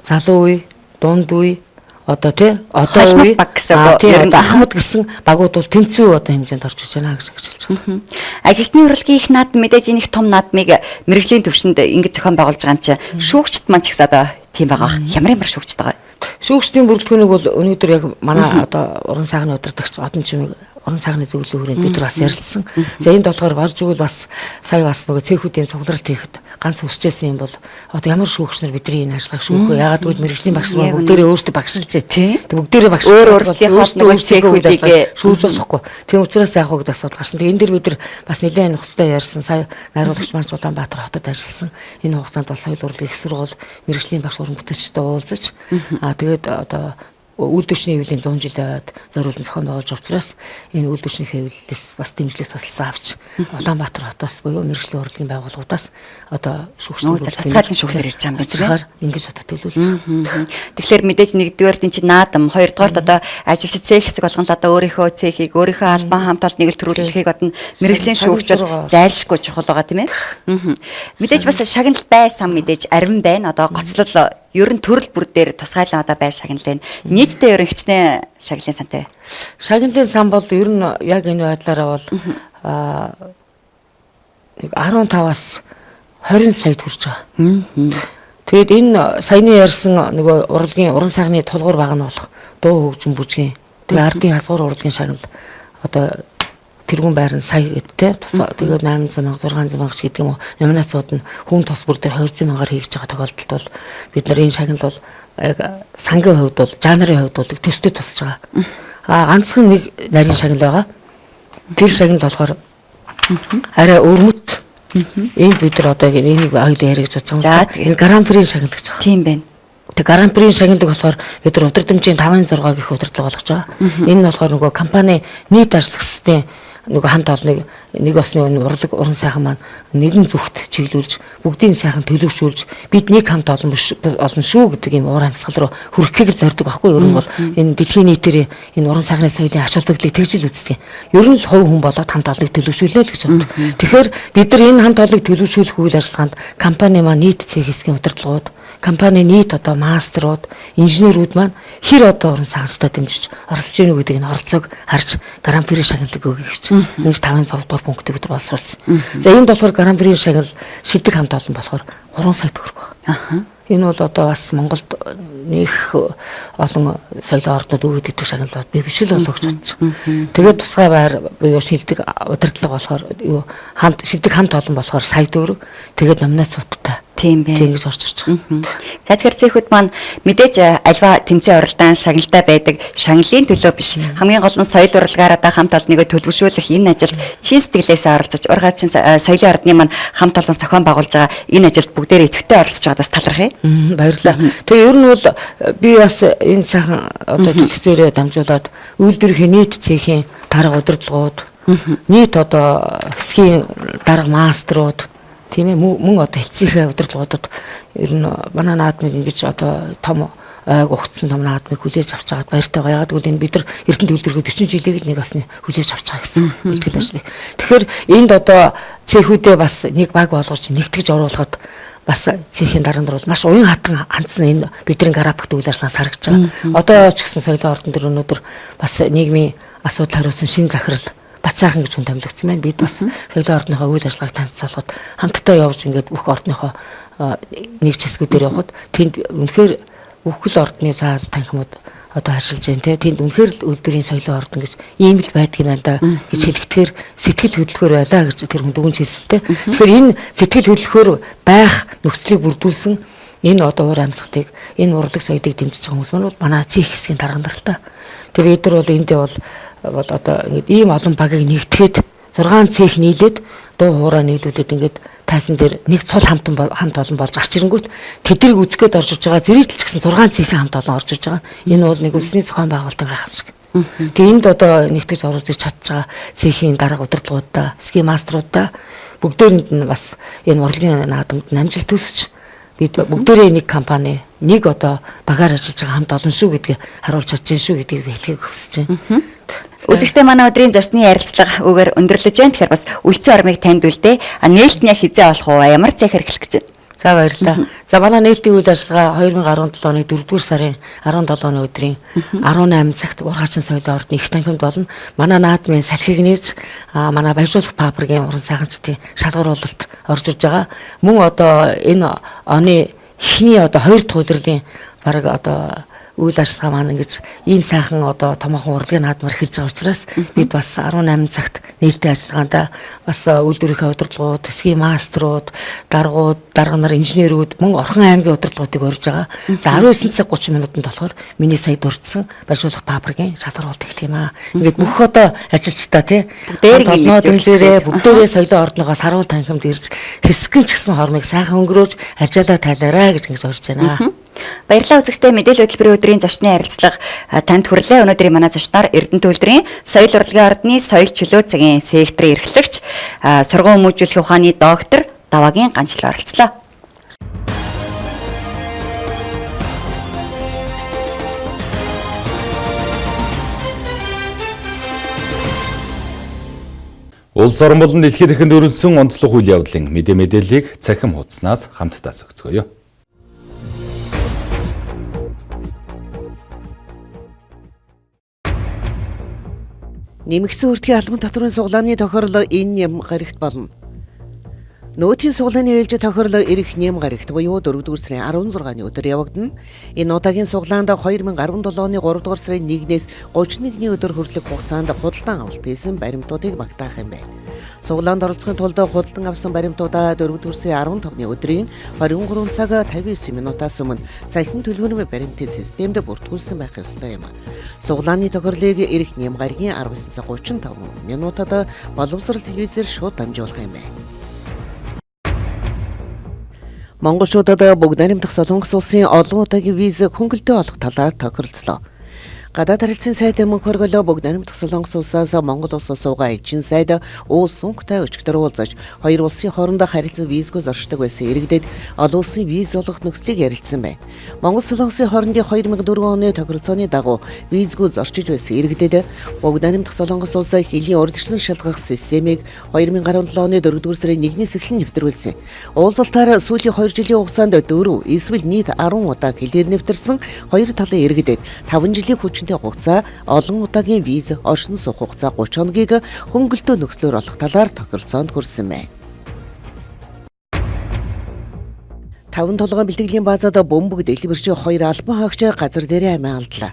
залуу үе, дунд үе одоо тий одоо үе баг гэсэн ер нь ахмад гэсэн багууд бол тэнцүү одоо хэмжээнд орж иж байна гэж хэлж байна. Ажилтны урлагийн их наадам мэдээж энэ их том наадмыг мэргэжлийн төвшөнд ингэж зохион байгуулж байгаа юм чи шүүгчд маань ч гэсэн одоо тийм байгаа. Ямар шүүгчд байгаа. Шүүгчдийн бүрэлдэхүүнийг бол өнөөдөр яг манай одоо уран сайхны удирдагч одон чимэг уран сайхны зөвлөлөөрөнд бид нар бас ярилцсан. За энд болохоор болж игэл бас сая бас нөгөө цэхүүдийн цугларалт хийхэд ганц өсчээсэн юм бол одоо ямар шүүгч нар бидний энэ ажлыг шүүх вэ? Ягаад гэвэл мэргэжлийн багш нар бүгдээрээ өөрсдөө багшилж байна. Бүгдээрээ багш өөрсдийнхөө нөгөө цэхүүдийг шүүж болохгүй. Тийм учраас яг хогд асуудал гарсан. Тэгээ энэ дэр бид нар бас нэлээд нухацтай ярьсан. Сая найруулагч маань Улаанбаатар хотод ажилласан. Энэ хугацаанд бол соёл урлагийн их сургууль мэргэжлийн багш уран бүтээлчтэй уулзаж тэгээд одоо үйлдвэрчний хэвлэлийн 100 жилд зориулсан зохион байгуулж учраас энэ үйлдвэрчний хэвлэлээс бас дэмжлэг тусалсан авч Улаанбаатар хотоос буюу мэргэжлийн урлагийн байгууллагуудаас одоо шүүгчдийн тусгаалын шүүхлэр ирж байгаа юм байна. Ингэж одоо төлөвлөж байгаа. Тэгэхээр мэдээж нэгдүгээр энэ чинь наадам, хоёрдугаарт одоо ажилчид цех хэсэг болгоно одоо өөрийнхөө цехийг өөрийнхөө албан хамт олныг төрүүлэхийг одоо мэргэжлийн шүүгч бол зайлшгүй чухал байгаа тийм ээ. Мэдээж бас шагнал бай сан мэдээж арвин байна. Одоо гоцлол ер нь төрөл бүр дээр тусгайлан одоо байр шагналын нийтдээ ер нь хичнээн шагналын сантай. Шагналын сан бол ер нь яг энэ байдлаараа бол 15-аас 20 сая төрж байгаа. Тэгээд энэ саяны ярьсан нөгөө урлагийн уран сайхны тулгуур баг нь болох дуу хөгжим бүжгийн тэгээд ардын хасгуур урлагийн шагнал одоо тэргүүн байр нь сая гэдтэй тэгээд 800 мянга 600 мянга гэдэг юм уу номинацууд нь хүн тос бүр дээр 200 мянгаар хийж байгаа тохиолдолд бол бид нар энэ шагнал бол яг сангийн хувьд бол жанрын хувьд бол төстэй тусаж байгаа. Ганцхан нэг нарийн шагнал байгаа. Тэр шагнал болохоор арай өрмөц. Энд бид нар одоо энийг хоёул яригч бодож байгаа. Энэ гран-прийн шагнал гэж байгаа. Тийм байна. Тэг гран-прийн шагналыг болохоор бид нар удирдамжийн 5-6 гих удирдлага болгож байгаа. Энэ нь болохоор нөгөө компани нийт ажлагчдын нөгөө хамт олныг нэг осны уран сайхан маань нэгэн зүгт чиглүүлж бүгдийн сайхан төлөвшүүлж бид нэг хамт олон шүү гэдэг юм уур амьсгал руу хүрэхийг зорддог байхгүй юу? Ер нь бол энэ дэлхийн нийтээр энэ уран сайхны соёлын ач холбогдлыг тэгжил үздэг. Ер нь л хувь хүн болоод хамт олныг төлөвшүүлнэ л гэж боддог. Тэгэхээр бид нар энэ хамт олныг төлөвшүүлэх үйл ажиллагаанд компани маань нийт цэг хэсгийн удирдлагууд компани нийт одоо мастерууд, инженерүүд маань хэр одоо уран сайханчтай дэмжиж оролцож гэнэ гэдэг энэ оролцоог харж гран-при шагналыг өгье гэж. Нэг 5-6 дугаар пунктыг өдр боловсруулсан. За энэ болохоор гран-при шагнал шидэг хамт олон болохоор 3 сая төгрөг байна. Энэ бол одоо бас Монголд нэх олон соёлын орнууд өгöd идэх шагналууд би биш л болох гэж бодож байна. Тэгээд тусгай байр буюу шилдэг удирдлага болохоор юу хамт шидэг хамт олон болохоор сая төгрөг. Тэгээд номинацуудтай тийм байх. Тэгж орж ирж байгаа. За тэгэхээр цэхүүд маань мэдээж альва тэмцээн уралдаан шагналтай байдаг. Шагналын төлөө биш. Хамгийн гол нь соёл урлагаараа хамт олныг төлөвшүүлэх энэ ажилд шин сэтгэлээс оролцож ургаачин соёлын ордны маань хамт олон зохион байгуулж байгаа энэ ажилд бүгдээрээ идэвхтэй оролцож байгаадаас талархъя. Баярлалаа. Тэгээ ер нь бол би бас энэ сайхан одоо тэтгцээрээ дамжуулаад үйлдвэрийн нийт цэхийн тарга удирдлагууд Нийт одоо хэсгийн дарга маструуд тийм ээ мөн одоо эцсийнхээ удирдлагуудад ер нь манай наадмыг ингэж одоо том айг ухцсан том наадмыг хүлээж авч байгаад баяртай байгаа. Ягаад гэвэл энэ бид нар Эрдэнэ төлөвлөгөө 40 жилийг л нэг басны хүлээж авч байгаа гэсэн бэлтгэл ажлыг. Тэгэхээр энд одоо цехүүдээ бас нэг баг болгож нэгтгэж оруулахад бас цехийн дарамт бол маш уян хатан хандсан энэ бидний графикт үйл ажиллагаанаас харагдаж байгаа. Одоо ч гэсэн соёлын ордон дээр өнөөдөр бас нийгмийн асуудал хариулсан шин захирал Бацаахан гэж хүн томилогдсон байна. Бид бас соёлын ордныхоо үйл ажиллагааг танилцуулахад хамтдаа явж ингээд бүх ордныхоо нэгж хэсгүүдээр явхад тэнд үнэхээр бүхэл ордны цаа танхимууд одоо харшилж байна те. Тэнд үнэхээр өдрийн соёлын ордон гэж ийм л байдаг юм байна гэж хэлэхдээ сэтгэл хөдлөхөр байлаа гэж тэр хүн дүгнж хэлсэнтэй. Тэгэхээр энэ сэтгэл хөдлөхөр байх нөхцөлийг бүрдүүлсэн энэ одоо уур амьсгалтыг энэ урлаг соёлыг дэмжиж байгаа хүмүүс маань манай цэх хэсгийн дарга нартай. Тэгээ бид нар бол эндээ бол одоо ингээд ийм олон багийг нэгтгэхэд 6 цех нийлээд дуу хуураа нийлүүлээд ингээд тайсан дээр нэг цул хамт олон болж гарч ирэнгүүт тэдрийг үзэхэд орж иж байгаа зэрэгтэл ч гэсэн 6 цехийн хамт олон орж иж байгаа. Энэ бол нэг үлсний зохион байгуулалтын гайхамшиг. Тэгээ энд одоо нэгтгэж оруулж ирж чадж байгаа цехийн дарга удирдлагуудаа, ски маструудаа бүгдээрэнд нь бас энэ урлагийн наадамд амжилт төсөж бид бүгдээрээ нэг компани нэг одоо багаар ажиллаж байгаа хамт олон шүү гэдгийг харуулж чадж шүү гэдгийг хэлхийг хүсэж байна. Үзэгчтэй манай өдрийн зочны ярилцлага өгөр өндөрлөж байна. Тэгэхээр бас үлдсэн ормыг танд үлдээ. Нээлтний хизээ болох уу? Ямар цех хэрэглэх гэж байна? За баярлалаа. За манай нээлтийн үйл ажиллагаа 2017 оны 4-р сарын 17-ны өдрийн 18 цагт Ургаачин соёлын ордны их танхимд болно. Манай наадмын салхийг нээж манай баяжуулах фабрикийн уран сайханчдын шалгаруулалт орж ирж байгаа. Мөн одоо энэ оны эхний одоо 2 дахь удирлын бараг одоо үйл ажиллагаа маань ингэж ийм сайхан одоо томоохон урлагийн наадмаар эхэлж байгаа учраас бид бас 18 цагт нээлттэй ажиллагаанда бас үйлдвэрийнхээ удирдлагууд, төсгийн маструуд, дарга нар, инженерүүд, мөн Орхон аймгийн удирдлагуудыг урьж байгаа. За 19 цаг 30 минутанд болохоор миний сая дурдсан барьжуулах фабрикийн шалгаруулалт гэх юм аа. Ингээд бүх одоо ажилчдаа тий бүгдээрээ соёлын ордногоос харуул танхимд ирж хэсгэн ч гэсэн хормыг сайхан өнгөрөөж ажиллаа тайлаарай гэж ингэж урьж байна. Баярлалаа үзэгчтэй мэдээлэл хөтөлбөрийн өдрийн зочны ярилцлага танд хүрлээ. Өнөөдрийн манай зочноор Эрдэнэ төлөвлөрийн соёл урлагийн ордны соёл чөлөө цагийн секторын эрхлэгч сургууль хүмүүжүүлэх ухааны доктор Даваагийн Ганчлал оролцлоо. Улс орон болон дэлхийд дахинд өрнөсөн онцлог үйл явдлын мэдээллийг цахим хуудаснаас хамтдаа зөвцгөөё. Нэмэгдсэн өртгийн албан татврын суглааны тохиолдол энэ нэм гарагт болно. Нөөтийн суглааны ээлжид тохиолдол ирэх нэм гарагт буюу 4-р сарын 16-ны өдөр явагдана. Энэ удаагийн суглаанд 2017 оны 3-р сарын 1-ээс 31-ний өдөр хүртэлх хугацаанд худалдан авалт хийсэн баримтуудыг багтаах юм байна. Суглаанд оролцохын тулд худалдан авсан баримтуудаа 4-р сарын 15-ны өдрийн 23 цаг 59 минутаас өмнө цахим төлөвлөгөөний баримтын системд бүртгүүлсэн байх ёстой юм. Суглааны тохиолдлыг ирэх нэм гарагийн 19 цаг 35 минутад боловсрол телевизээр шууд дамжуулах юм байна. Монголчуудад бүгд найрамдах Солонгос улсын олон удаагийн визэг хөнгөлтөө олох талаар тохиролцлоо. Гадаад харилцааны сайд мөнх хөргөлөө бүгд найрамдах Солонгос улсаас Монгол улсаас суугаа эжийн сайд уус сүнхтэй өчигдөр уулзаж хоёр улсын хоорондох харилцан визгүй зорчдог байсан иргэдэд олон улсын виз олох нөхцөлийг ярилцсан байна. Монгол Солонгосын хоорондын 2004 оны тохиролцооны дагуу визгүй зорчиж байсан иргэдэд бүгд найрамдах Солонгос улс хэлийн урьдчилан шалгах системийг 2017 оны 4-р сарын 1-ээс эхлэн нэвтрүүлсэн. Уулзалтаар сүүлийн 2 жилийн хугацаанд 4 эсвэл нийт 10 удаа хэлээр нэвтэрсэн хоёр талын иргэдэд 5 жилийн хүчинтэй хугацаа, олон удаагийн виз, оршин суух хугацаа 30 хоногийг хөнгөлтөө нөхцлөөр олох талаар тохиролцоонд хүрсэн байна. 5 толгойн бэлтгэлийн баазад бөмбөг дэлбэрч 2 албан хаагч газар дээрээ амиа алдлаа.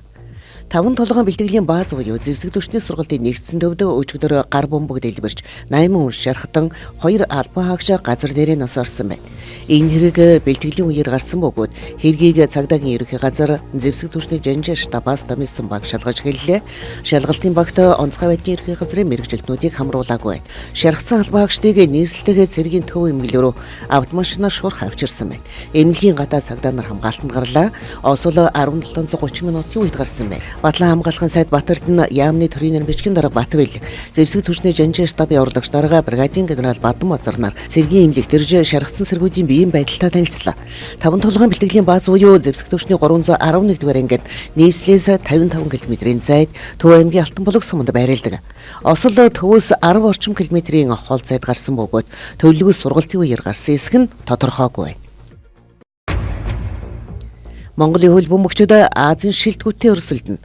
5 толгойн бэлтгэлийн бааз буюу зэвсэг түвшний сургалтын нэгдсэн төвд өчигдөр гар бөмбөг дэлбэрч 8 хүн шархтан 2 албан хаагч газар дээрээ нас орсон байна. Энэ хэрэг бэлтгэлийн үеэр гарсан бөгөөд хэргийг цагдаагийн ерөнхий газар зэвсэг түвшний жанжаа штабаас томилсон баг шалгаж хэллээ. Шалгалтын багт онцгой байдлын ерөнхий газрын мэргэжилтнүүдийг хамруулаагүй. Шархсан албан хаагчдыг нийслэлтэйгээ цэргийн төв эмнэлэг рүү автомашинаар шуурх авчирсан байна. Эмнэлгийн гадаа цагдаа нар хамгаалтанд гарлаа. Осол 17:30 минутын үед гарсан байна. Батлан хамгаалахын сайд Батэрдэн яамны төрийн бичгийн дарга Батбэл зэвсэг түвшний жанжин штабын урлагч дарга бригадийн генерал Бадам Азарнаар цэргийн имлэг дэрж шаргацсан сэргүүдийн биеийн байдалтай танилцлаа. 5 толгойн бэлтгэлийн бааз буюу зэвсэг түвшний 311 дугаар ангид нийслэлээс 55 км-ийн зайд Төв аймгийн Алтан булаг суманд байрладаг. Осол төвөөс 10 орчим километрийн хол зайд гарсан бөгөөд төвлөгөөс сургалтын үеэр гарсан эсэх нь тодорхойгүй. Монголын хөл бөмбөгчид Азийн шилдэгүүтээ өрсөлдөнө.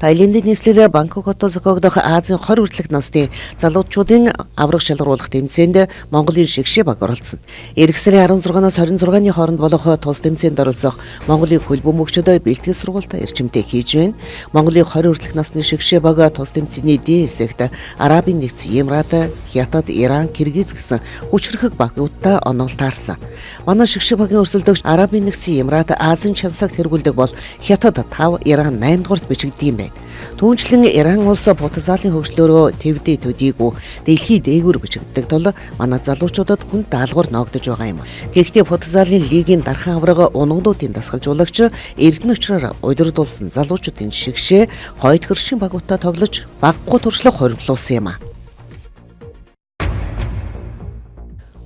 Тайландын нийслэл Бангкок хотод зохиогдох Азийн 20 хүртэлх насны залуучуудын аврах шалгаруулах тэмцээнд Монголын шигшээ баг оролцсон. Эх сарын 16-наас 26-ны хооронд болох тус тэмцээнд оролцох Монголын хөл бөмбөгчид бэлтгэл сургалтаа эрчимтэй хийж байна. Монголын 20 хүртэлх насны шигшээ баг тус тэмцээний D хэсэгт Арабын нэгдсэн Эмират, Хятад, Иран, Киргиз гэсэн хүчрхэг багуудтай онол таарсан. Манай шигшээ багийн өрсөлдөгч Арабын нэгдсэн Эмират Азийн чансаг тэргүүлдэг бол Хятад 5, Иран 8 дугаарт бичигдсэн юм байна. Түүнчлэн Иран улс потенциалын хөгжлөөрөө твдээ төдийгүй дэлхийд дээгүүр бичигддэг тул манай залуучуудад хүн даалгавар ногдож байгаа юм. Гэхдээ потенциалын лигийн дархан авраг унагнуудын дасгалжуулагч эрдэнэ учраас удирдуулсан залуучуудын шигшээ хойд хөршин багуудаа тоглож баггүй туршлага хоригдлуулсан юм.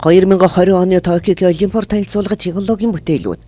2020 оны Токиогийн Олимпиад танилцуулга технологийн бүтээлүүд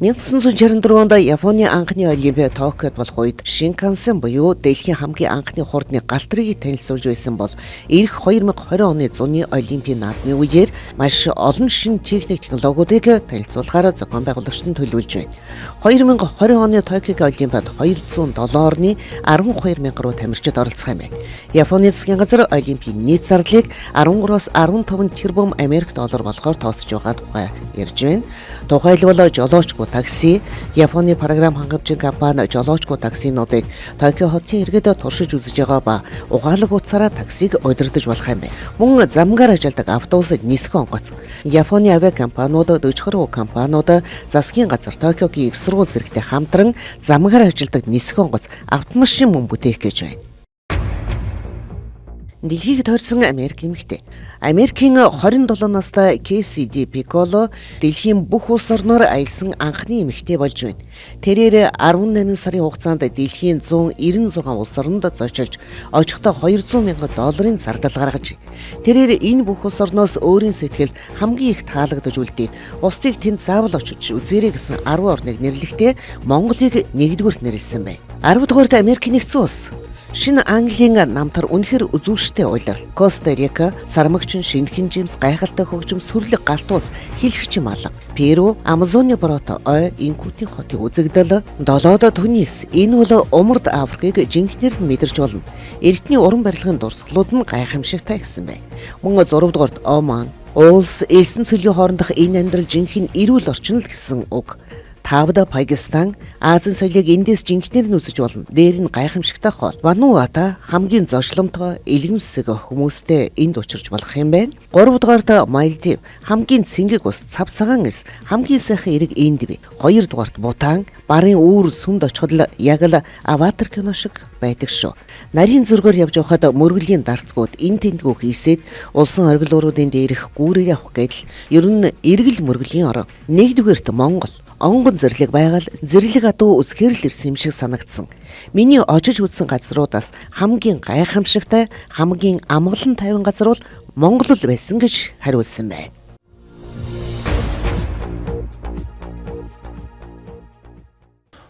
1964 онд Японы анхны Олимпиад Токиод болох үед Шинкансен буюу дэлхийн хамгийн анхны хурдны галтрыг танилцуулж байсан бол эх 2020 оны зуны Олимпийн наадмын үеэр маш олон шин технологиудыг танилцуулахаар зохион байгуулагч нь төлөвлөж байна. 2020 оны Токиогийн Олимпиад 207 орны 12,000 руу тамирчид оролцох юм байна. Японы засгийн газар Олимпийн нийт зардлыг 13-аас 15 тэрбум Америк доллар болохоор тооцож байгаа тухай ярьж байна. Тухайлбал жолоочгүй такси, Японы програм хангамжийн компани жолоочгүй таксинуудыг Токио хотын иргэд туршиж үзэж байгаа ба угаалаг утсаараа таксиг удирдах болох юм байна. Мөн замгаар ажилладаг автобусыг нисэх онгоц. Японы авиакомпаниуд, дөчхөр компаниуд, засгийн газар Токиогийн их сургууль зэрэгтэй хамтран замгаар ажилладаг нисэх онгоц автомашин мөн бүтээх гэж байна. Дэлхийг тойрсон Америк эмэгтэй. Америкийн 27 настай KCD Piccolo дэлхийн бүх улс орноор аялсан анхны эмэгтэй болж байна. Тэрээр 18 сарын хугацаанд дэлхийн 196 улс оронд зочилж, очихдоо $200,000 зардал гаргаж. Тэрээр энэ бүх улс орноос өөрийн сэтгэл хамгийн их таалагдж үлдээд, устыг тэнд заавал очиж үзээрэй гэсэн 10 орныг нэрлэхдээ Монголыг 1-р нэрлсэн байна. 10 дугаарт Америкийн нэгдсэн улс. Шинэ Английн намтар үнэхэр үзүүштэй уйлар. Коста Рика, Сармагчин, Шинэхэн жимс, гайхалтай хөгжим, сүрлэг галтуус, хилхчин малга. Перу, Амазоны бороотой ой, Инкутын хотын үзэгдэл, долоодо Тунис, энэ бол Умард Африкийг жинхнэр нь мэдэрч болно. Эртний уран барилгын дурсгалууд нь гайхамшигтай гэсэн байна. Мөн 6 дугаарт Оман, улс элсэн цэлийн хоорондох энэ амьдрал жинхэнэ эрүүл орчин л гэсэн үг. Тавда Пакистан, Азийн соёлыг эндээс жинхнээр нь үсэж болно. Дээр нь гайхамшигтай хол. Вануата хамгийн зочломтой элгэмсэг хүмүүстэй энд учирч болох юм байна. 3 дугаарт Мальдив, хамгийн цэнгэг ус, цав цагаан эс, хамгийн сайхан эрэг энд бий. 2 дугаарт Бутан, барын үүр сүмд очиход л яг л Аватар кино шиг байдаг шүү. Нарийн зөргөөр явж явахад мөргөлийн дарцгууд эн тэндгүү хийсээд улсын оргил ууруудын дээрх гүүрээр явах гэдэл ер нь эргэл мөргөлийн орон. 1-р Монгол онгон зэрлэг байгаль зэрлэг адуу үсгээр л ирсэн юм шиг санагдсан. Миний очиж үзсэн газруудаас хамгийн гайхамшигтай, хамгийн амгалан тайван газар бол Монгол л байсан гэж хариулсан байна.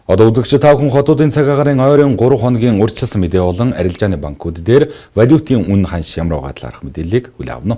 Одоо үзэгч та бүхэн хотуудын цаг агарын ойрын 3 хоногийн урьдчилсан мэдээ болон арилжааны банкуд дээр валютын үн ханш ямар байгаа талаарх мэдээллийг хүлээн авна.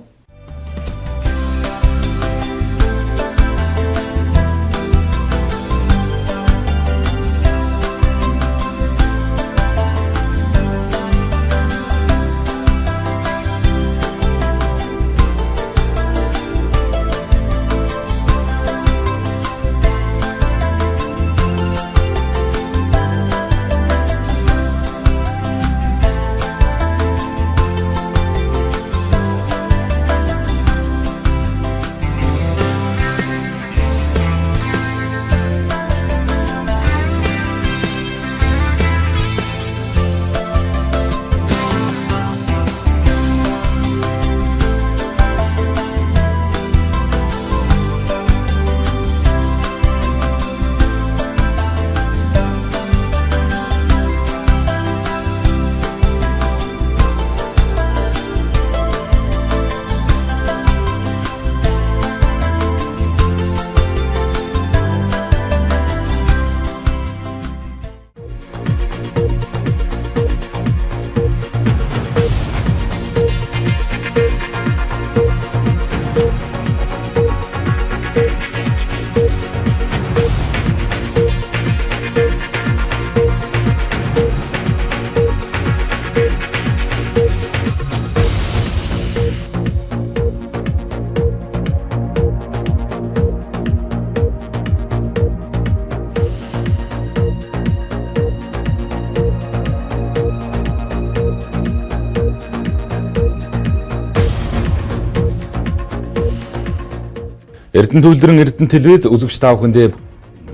Эрдэнэ төвлөрөн Эрдэнэ телевиз үзэгч та бүхэндээ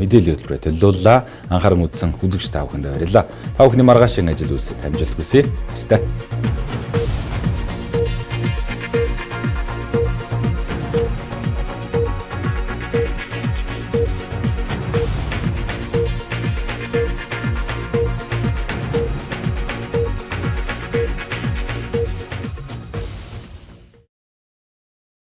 мэдээллийн хөтөлбөрөөр төлөөллөө. Анхааран үзсэн үзэгч та бүхэндээ баярлалаа. Та бүхний маргаашийн ажил үйлсэд амжилт хүсье. Баярлалаа.